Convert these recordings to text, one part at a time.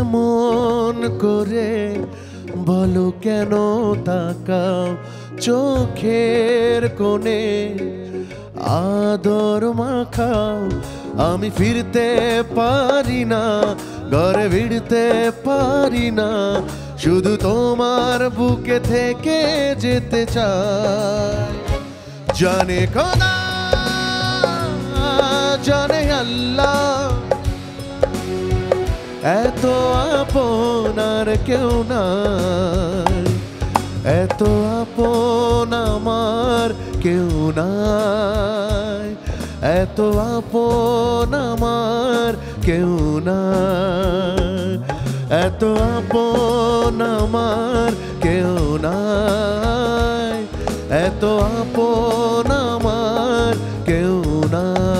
এমন করে বলো কেন তাকাও চোখের কোণে আদর মাখাও আমি ফিরতে পারি না ঘরে ভিড়তে পারি না শুধু তোমার বুকে থেকে যেতে চাই জানে খোদা জানে আল্লাহ এত আপন আর কেউ নাই এত আপন আমার কেউ নাই এত আপন আমার কেউ নাই এত আপন আমার কেউ নাই এত আপন আমার কেউ নাই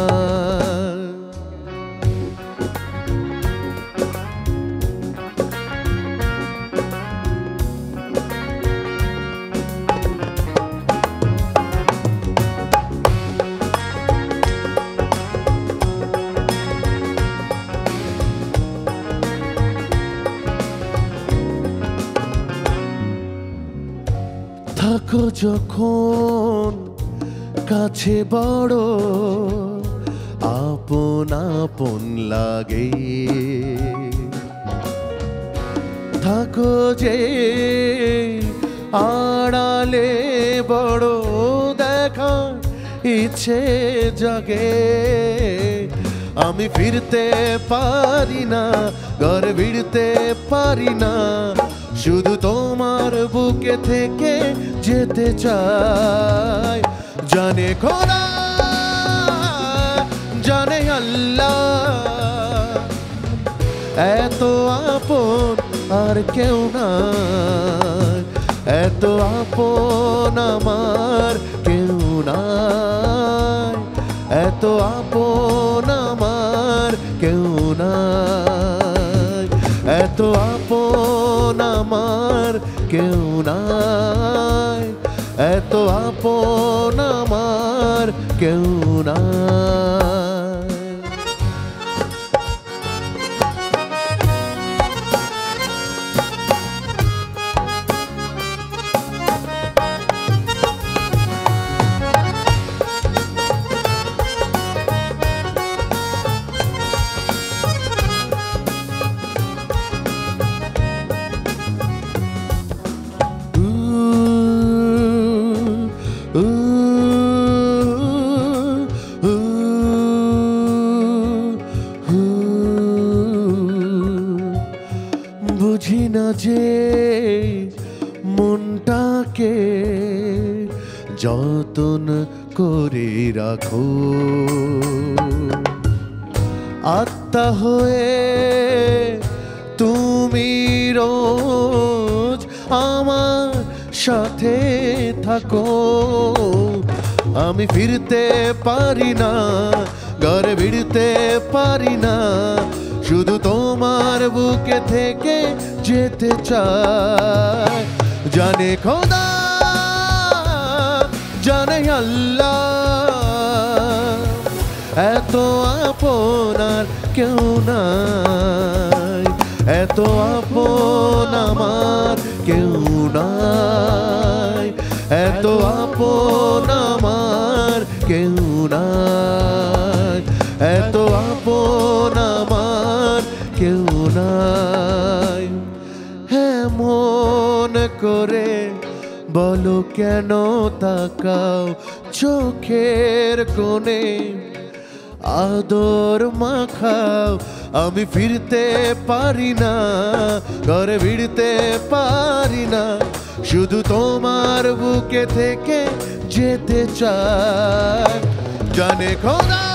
থাকো যখন কাছে বড় আপন আপন লাগে থাকো যে আড়ালে বড় দেখা ইচ্ছে জাগে আমি ফিরতে পারি না ঘর ভিড়তে পারি না শুধু তোমার বুকে থেকে যেতে চাই জানে খোদা জানে আল্লাহ এত আপন আর কেউ নাই এত আপন আমার কেউ নাই এত আপন আমার কেউ নাই এত আপন আমার কেউ নাই এত আপন আমার কেউ নাই বুঝি না যে মনটাকে যতন করে রাখো আত্মা হয়ে তুমি রোজ আমার সাথে থাকো আমি ফিরতে পারি না ঘরে ভিড়তে পারি না শুধু তোমার বুকে থেকে যেতে চাই জানে খোদা জানে আল্লাহ এত আপন আর কেউ নাই এত আপন আমার কেউ নাই এত আপন আমার কেউ নাই এত আপন আমার কেউ নাই এমন করে বলো কেন তাকাও চোখের কোণে আদর মাখাও আমি ফিরতে পারি না ঘরে ভিড়তে পারি না শুধু তোমার বুকে থেকে যেতে চাই জানে খোদা